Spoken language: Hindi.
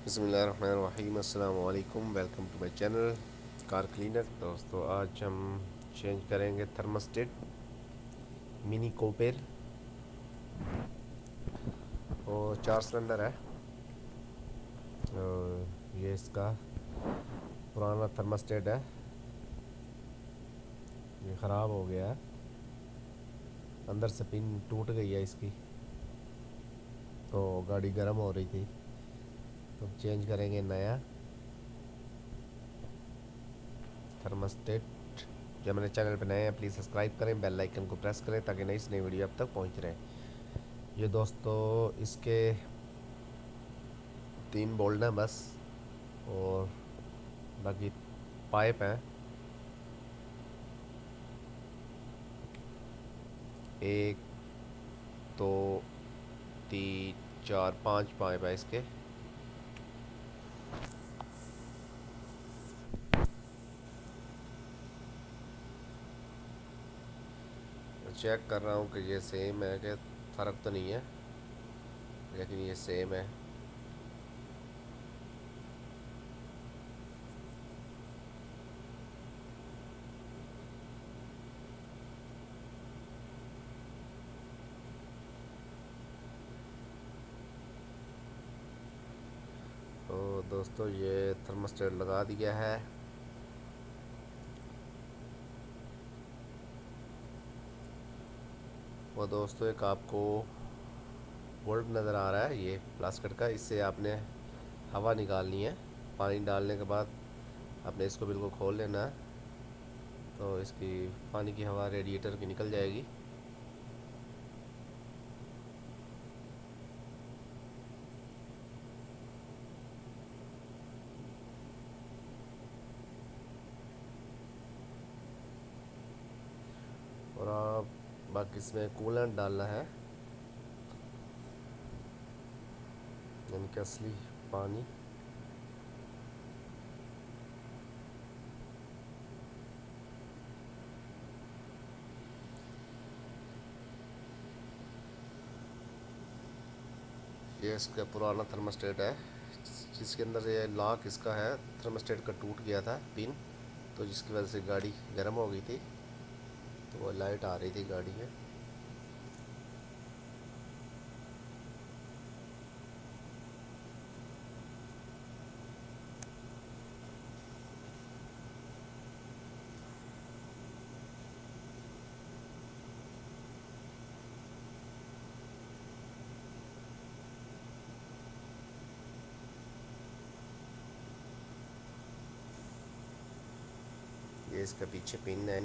बिस्मिल्लाहिर्रहमानिर्रहीम। अस्सलाम वालेकुम। Welcome to my channel car cleaner. दोस्तों आज हम चेंज करेंगे थर्मोस्टेट मिनी कोपेर और 4 सिलेंडर है। और ये इसका पुराना थर्मोस्टेट है, ये ख़राब हो गया है, अंदर से पिन टूट गई है इसकी, तो गाड़ी गर्म हो रही थी, तो चेंज करेंगे नया थर्मोस्टेट। जो मेरे चैनल पर नए हैं प्लीज़ सब्सक्राइब करें, बेल आइकन को प्रेस करें ताकि नई से नई वीडियो अब तक पहुंच रहे। ये दोस्तों इसके 3 बोल्ट हैं बस, और बाकी पाइप हैं, 1 2 3 4 5 पाइप है इसके। चेक कर रहा हूँ कि ये सेम है, कि फ़र्क तो नहीं है, लेकिन ये सेम है। तो दोस्तों ये थर्मोस्टेट लगा दिया है। वो दोस्तों एक आपको बोल्ट नज़र आ रहा है ये प्लास्टिक का, इससे आपने हवा निकालनी है। पानी डालने के बाद आपने इसको बिल्कुल खोल लेना है, तो इसकी पानी की हवा रेडिएटर की निकल जाएगी। और आप बाकी इसमें कूलेंट डालना है, यानी कि असली पानी। ये इसका पुराना थर्मोस्टेट है, जिसके अंदर ये लॉक इसका है, थर्मोस्टेट का टूट गया था पिन, तो जिसकी वजह से गाड़ी गर्म हो गई थी, तो वो लाइट आ रही थी गाड़ी में। ये इसका पीछे पिन है।